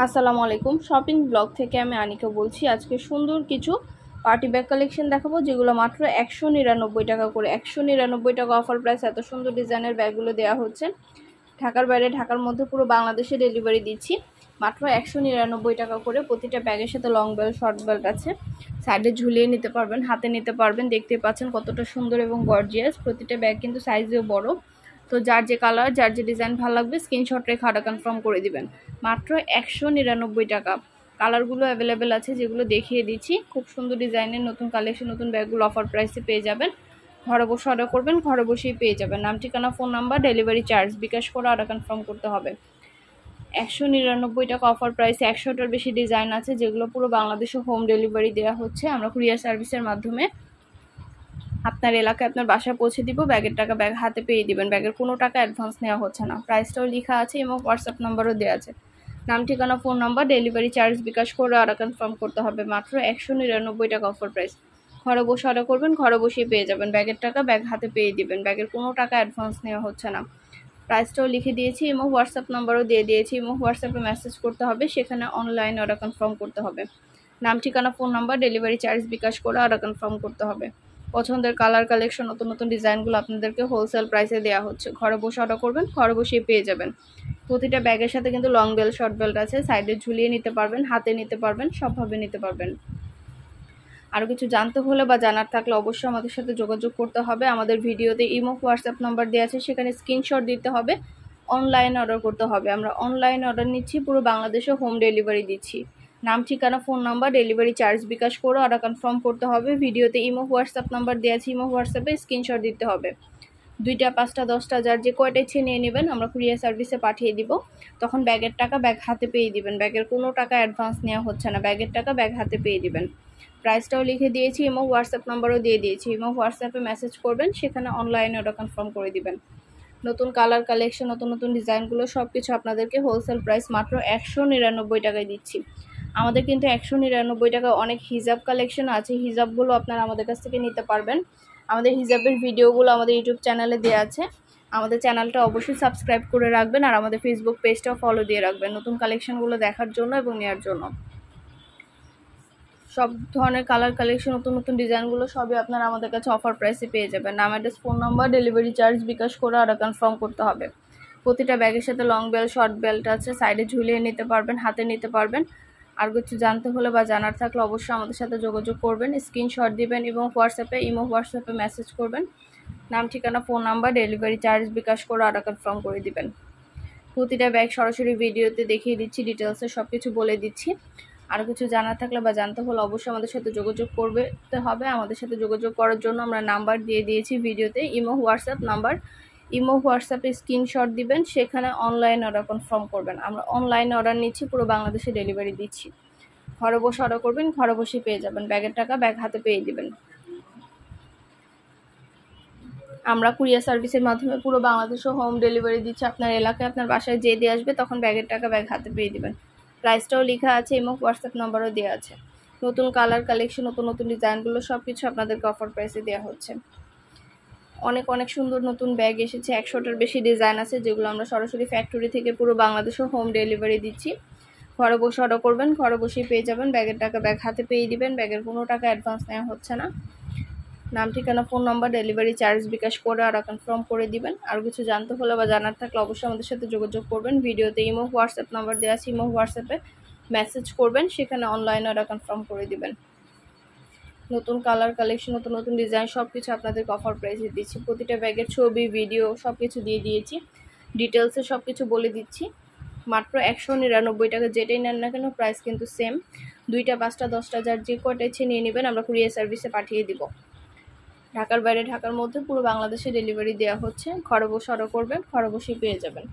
আসসালামু আলাইকুম। Shopping blog থেকে আমি আনিকা বলছি। আজকে সুন্দর কিছু পার্টি ব্যাগ কালেকশন দেখাবো, যেগুলো মাত্র 199 টাকা করে। 199 টাকা অফার প্রাইস। এত সুন্দর ডিজাইনের ব্যাগগুলো দেওয়া হচ্ছে। ঢাকার বাইরে, ঢাকার মধ্যে পুরো বাংলাদেশে ডেলিভারি দিচ্ছি মাত্র 199 টাকা করে। প্রতিটা ব্যাগের সাথে লং বেল্ট, শর্ট বেল্ট আছে। সাইডে ঝুলিয়ে নিতে পারবেন, হাতে নিতে পারবেন। দেখতে পাচ্ছেন কতটা সুন্দর এবং গর্জিয়াস। প্রতিটা ব্যাগ কিন্তু সাইজেও বড়। তো যার যে কালার, যার যে ডিজাইন ভালো লাগবে স্ক্রিনশট রেখে অর্ডার কনফার্ম করে দিবেন। মাত্র 199 টাকা। কালারগুলো অ্যাভেলেবেল আছে, যেগুলো দেখিয়ে দিচ্ছি। খুব সুন্দর ডিজাইনের নতুন কালেকশন, নতুন ব্যাগগুলো অফার প্রাইসে পেয়ে যাবেন। ঘরে বসে অর্ডার করবেন, ঘরে বসেই পেয়ে যাবেন। নাম, ঠিকানা, phone number, delivery charge bKash করে অর্ডার কনফার্ম করতে হবে। 199 টাকা অফার প্রাইসে 100টার বেশি ডিজাইন আছে, যেগুলো পুরো বাংলাদেশে হোম ডেলিভারি দেওয়া হচ্ছে। আমরা কুরিয়ার সার্ভিসের মাধ্যমে আপনার এলাকায় আপনার বাসায় পৌঁছে দিব। ব্যাগের টাকা ব্যাগ হাতে পেয়ে দিবেন। ব্যাগের কোনো টাকা অ্যাডভান্স নেওয়া হচ্ছে না। প্রাইসটাও লেখা আছে এবং হোয়াটসঅ্যাপ নাম্বারও দেওয়া আছে। নাম, ঠিকানা, phone number, delivery charge bKash করে অর্ডার কনফার্ম করতে হবে। মাত্র 199 টাকা অফার প্রাইস। ঘরে বসে অর্ডার করবেন, ঘরে বসেই পেয়ে যাবেন। ব্যাগের টাকা ব্যাগ হাতে পেয়ে দিবেন। ব্যাগের কোনো টাকা অ্যাডভান্স নেওয়া হচ্ছে না। প্রাইসটাও লিখে দিয়েছি এবং হোয়াটসঅ্যাপ নাম্বারও দিয়ে দিয়েছি এবং হোয়াটসঅ্যাপে মেসেজ করতে হবে, সেখানে অনলাইন অর্ডার কনফার্ম করতে হবে। নাম, ঠিকানা, phone number, delivery charge bKash করে অর্ডার কনফার্ম করতে হবে। পছন্দের কালার কালেকশন, নতুন নতুন ডিজাইনগুলো আপনাদেরকে হোলসেল প্রাইসে দেওয়া হচ্ছে। ঘরে বসে অর্ডার করবেন, ঘরে বসেই পেয়ে যাবেন। প্রতিটা ব্যাগের সাথে কিন্তু লং বেল্ট, শর্ট বেল্ট আছে। সাইডে ঝুলিয়ে নিতে পারবেন, হাতে নিতে পারবেন, সবভাবে নিতে পারবেন। আরও কিছু জানতে হলে বা জানার থাকলে অবশ্যই আমাদের সাথে যোগাযোগ করতে হবে। আমাদের ভিডিওতে ইমো, হোয়াটসঅ্যাপ নাম্বার দেওয়া আছে, সেখানে স্ক্রিনশট দিতে হবে। অনলাইন অর্ডার করতে হবে। আমরা অনলাইন অর্ডার নিচ্ছি, পুরো বাংলাদেশে হোম ডেলিভারি দিচ্ছি। নাম, ঠিকানা, phone number, delivery charge bKash করে অর্ডার কনফার্ম করতে হবে। ভিডিওতে ইমো, হোয়াটসঅ্যাপ নাম্বার দেওয়া আছে, ইমো হোয়াটসঅ্যাপে স্ক্রিনশট দিতে হবে। 2টা, 5টা, 10টা, যার যে কয়টা ইচ্ছে নিয়ে নেবেন, আমরা কুরিয়ার সার্ভিসে পাঠিয়ে দিব। তখন ব্যাগের টাকা ব্যাগ হাতে পেয়ে দিবেন। ব্যাগের কোনো টাকা অ্যাডভান্স নেওয়া হচ্ছে না। ব্যাগের টাকা ব্যাগ হাতে পেয়ে দিবেন। প্রাইসটাও লিখে দিয়েছি এবং হোয়াটসঅ্যাপ নাম্বারও দিয়ে দিয়েছি এবং হোয়াটসঅ্যাপে মেসেজ করবেন, সেখানে অনলাইনে অর্ডার কনফার্ম করে দিবেন। নতুন কালার কালেকশন, নতুন নতুন ডিজাইনগুলো সব কিছু আপনাদেরকে হোলসেল প্রাইস মাত্র 199 টাকায় দিচ্ছি। আমাদের কিন্তু 199 টাকা অনেক হিজাব কালেকশন আছে। হিজাবগুলো আপনারা আমাদের কাছ থেকে নিতে পারবেন। আমাদের হিজাবের ভিডিওগুলো আমাদের ইউটিউব চ্যানেলে দেওয়া আছে। আমাদের চ্যানেলটা অবশ্যই সাবস্ক্রাইব করে রাখবেন, আর আমাদের ফেসবুক পেজটাও ফলো দিয়ে রাখবেন নতুন কালেকশনগুলো দেখার জন্য এবং নেওয়ার জন্য। সব ধরনের কালার কালেকশন, নতুন নতুন ডিজাইনগুলো সবই আপনারা আমাদের কাছে অফার প্রাইসে পেয়ে যাবেন। নাম, address, phone number, delivery charge bKash করে অর্ডার কনফার্ম করতে হবে। প্রতিটা ব্যাগের সাথে লং বেল্ট, শর্ট বেল্ট আছে। সাইডে ঝুলিয়ে নিতে পারবেন, হাতে নিতে পারবেন। আর কিছু জানতে হলে বা জানার থাকলে অবশ্যই আমাদের সাথে যোগাযোগ করবেন। স্ক্রিনশট দিবেন এবং হোয়াটসঅ্যাপে ইমো, হোয়াটসঅ্যাপে মেসেজ করবেন। নাম, ঠিকানা, phone number, delivery charge bKash করে অর্ডার কনফার্ম করে দিবেন। প্রতিটা ব্যাগ সরাসরি ভিডিওতে দেখিয়ে দিচ্ছি, ডিটেলসে সব কিছু বলে দিচ্ছি। আর কিছু জানার থাকলে বা জানতে হলে অবশ্যই আমাদের সাথে যোগাযোগ করতে হবে। আমাদের সাথে যোগাযোগ করার জন্য আমরা নাম্বার দিয়ে দিয়েছি ভিডিওতে, ইমো, হোয়াটসঅ্যাপ নাম্বার। ইমো, হোয়াটসঅ্যাপে স্ক্রিনশট দিবেন, সেখানে অনলাইন অর্ডার কনফার্ম করবেন। আমরা অনলাইনে অর্ডার নিচ্ছি, পুরো বাংলাদেশে ডেলিভারি দিচ্ছি। ঘরে বসে অর্ডার করবেন, ঘরে বসে পেয়ে যাবেন। ব্যাগের টাকা ব্যাগ হাতে পেয়ে দিবেন। আমরা কুরিয়ার সার্ভিসের মাধ্যমে পুরো বাংলাদেশে হোম ডেলিভারি দিচ্ছি। আপনার এলাকায় আপনার বাসায় যে দিয়ে আসবে, তখন ব্যাগের টাকা ব্যাগ হাতে পেয়ে দিবেন। প্রাইসটাও লেখা আছে এবং হোয়াটসঅ্যাপ নাম্বারও দেওয়া আছে। নতুন কালার কালেকশন, নতুন নতুন ডিজাইনগুলো সব কিছু আপনাদেরকে অফার প্রাইসে দেওয়া হচ্ছে। অনেক অনেক সুন্দর নতুন ব্যাগ এসেছে। 100টার বেশি ডিজাইন আছে, যেগুলো আমরা সরাসরি ফ্যাক্টরি থেকে পুরো বাংলাদেশে হোম ডেলিভারি দিচ্ছি। ঘরে বসে অর্ডার করবেন, ঘরে বসেই পেয়ে যাবেন। ব্যাগের টাকা ব্যাগ হাতে পেয়ে দিবেন। ব্যাগের কোনো টাকা অ্যাডভান্স নেওয়া হচ্ছে না। নাম, ঠিকানা, phone number, delivery charge bKash করে অর্ডার কনফার্ম করে দিবেন। আর কিছু জানতে হলে বা জানার থাকলে অবশ্যই আমাদের সাথে যোগাযোগ করবেন। ভিডিওতে ইমো, হোয়াটসঅ্যাপ নাম্বার দেওয়া আছে, ইমো, হোয়াটসঅ্যাপে মেসেজ করবেন, সেখানে অনলাইনে অর্ডার কনফার্ম করে দিবেন। নতুন কালার কালেকশন, নতুন নতুন ডিজাইন সব কিছু আপনাদেরকে অফার প্রাইসে দিচ্ছি। প্রতিটা ব্যাগের ছবি, ভিডিও সব কিছু দিয়ে দিয়েছি, ডিটেলসে সব কিছু বলে দিচ্ছি। মাত্র 199 টাকা। যেটাই নেন না কেন প্রাইস কিন্তু সেম। 2টা, 5টা, 10টা, যার যে কয়টা ইচ্ছে নিয়ে নেবেন, আমরা কুরিয়ার সার্ভিসে পাঠিয়ে দিব। ঢাকার বাইরে, ঢাকার মধ্যে পুরো বাংলাদেশে ডেলিভারি দেওয়া হচ্ছে। ঘরে বসে অর্ডার করবেন, ঘরে বসেই পেয়ে যাবেন।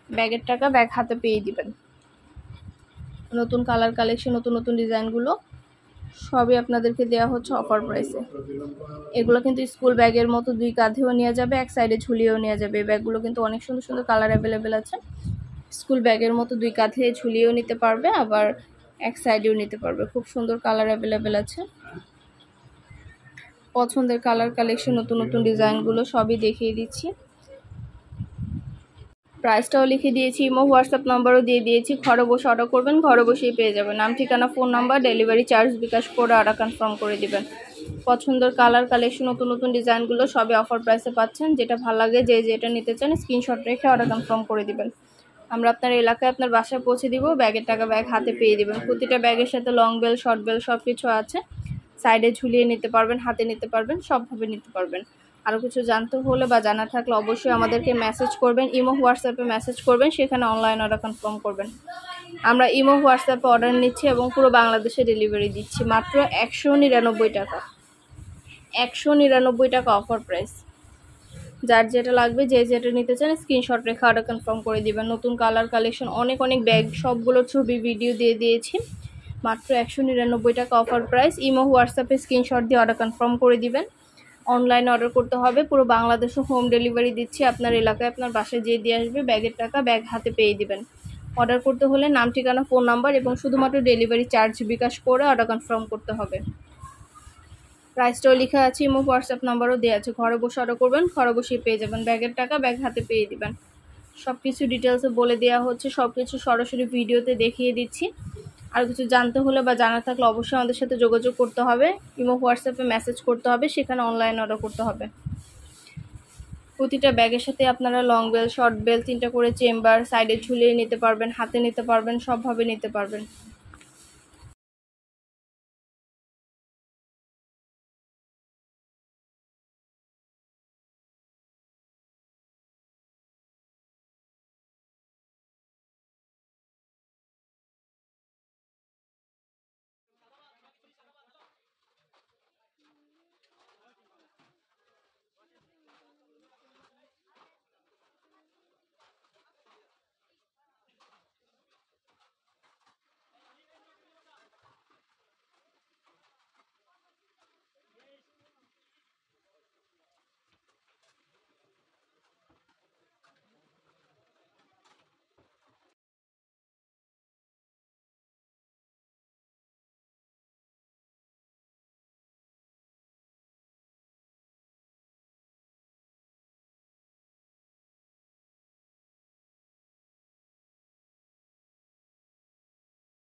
ব্যাগের টাকা ব্যাগ হাতে পেয়ে দিবেন। নতুন কালার কালেকশন, নতুন নতুন ডিজাইনগুলো সবই আপনাদেরকে দেওয়া হচ্ছে অফার প্রাইসে। এগুলো কিন্তু স্কুল ব্যাগের মতো 2 কাঁধেও নেওয়া যাবে, এক সাইডে ঝুলিয়েও নেওয়া যাবে। এই ব্যাগগুলো কিন্তু অনেক সুন্দর সুন্দর কালার অ্যাভেলেবেল আছে। স্কুল ব্যাগের মতো 2 কাঁধে ঝুলিয়েও নিতে পারবে, আবার এক সাইডেও নিতে পারবে। খুব সুন্দর কালার অ্যাভেলেবেল আছে। পছন্দের কালার কালেকশন, নতুন নতুন ডিজাইনগুলো সবই দেখিয়ে দিচ্ছি। প্রাইসটাও লিখে দিয়েছি, ইমো হোয়াটসঅ্যাপ নাম্বারও দিয়ে দিয়েছি। ঘরে বসে অর্ডার করবেন, ঘরে বসেই পেয়ে যাবেন। নাম, ঠিকানা, phone number, delivery charge bKash করে অর্ডার কনফার্ম করে দিবেন। পছন্দের কালার কালেকশন, নতুন নতুন ডিজাইনগুলো সবই অফার প্রাইসে পাচ্ছেন। যেটা ভালো লাগে, যে যেটা নিতে চান স্ক্রিনশট রেখে অর্ডার কনফার্ম করে দিবেন। আমরা আপনার এলাকায় আপনার বাসায় পৌঁছে দিব। ব্যাগের টাকা ব্যাগ হাতে পেয়ে দিবেন। প্রতিটা ব্যাগের সাথে লং বেল, শর্ট বেল সব কিছু আছে। সাইডে ঝুলিয়ে নিতে পারবেন, হাতে নিতে পারবেন, সবভাবে নিতে পারবেন। আরও কিছু জানতে হলে বা জানা থাকলে অবশ্যই আমাদেরকে মেসেজ করবেন, ইমো হোয়াটসঅ্যাপে মেসেজ করবেন, সেখানে অনলাইন অর্ডার কনফার্ম করবেন। আমরা ইমো হোয়াটসঅ্যাপে অর্ডার নিচ্ছি এবং পুরো বাংলাদেশে ডেলিভারি দিচ্ছি মাত্র 199 টাকা। 199 টাকা অফার প্রাইস। যার যেটা লাগবে, যে যেটা নিতে চান স্ক্রিনশট রেখে অর্ডার কনফার্ম করে দিবেন। নতুন কালার কালেকশন, অনেক অনেক ব্যাগ, সবগুলোর ছবি ভিডিও দিয়ে দিয়েছি। মাত্র 199 টাকা অফার প্রাইস। ইমো হোয়াটসঅ্যাপে স্ক্রিনশট দিয়ে অর্ডার কনফার্ম করে দিবেন। অনলাইনে অর্ডার করতে হবে, পুরো বাংলাদেশে হোম ডেলিভারি দিচ্ছি। আপনার এলাকায় আপনার বাসায় যেয়ে দিয়ে আসবে, ব্যাগের টাকা ব্যাগ হাতে পেয়ে দিবেন। অর্ডার করতে হলে নাম, ঠিকানা, ফোন নাম্বার এবং শুধুমাত্র ডেলিভারি চার্জ বিকাশ করে অর্ডার কনফার্ম করতে হবে। প্রাইসটাও লেখা আছে, ইমো হোয়াটসঅ্যাপ নাম্বারও দেওয়া আছে। ঘরে বসে অর্ডার করবেন, ঘরে বসেই পেয়ে যাবেন। ব্যাগের টাকা ব্যাগ হাতে পেয়ে দিবেন। সব কিছু ডিটেলসে বলে দেওয়া হচ্ছে, সব কিছু সরাসরি ভিডিওতে দেখিয়ে দিচ্ছি। আর কিছু জানতে হলে বা জানা থাকলে অবশ্যই আমাদের সাথে যোগাযোগ করতে হবে। ইমো হোয়াটসঅ্যাপে মেসেজ করতে হবে, সেখানে অনলাইন অর্ডার করতে হবে। প্রতিটা ব্যাগের সাথে আপনারা লং বেল, শর্ট বেল, 3টা করে চেম্বার সাইডে ঝুলিয়ে নিতে পারবেন, হাতে নিতে পারবেন, সবভাবে নিতে পারবেন।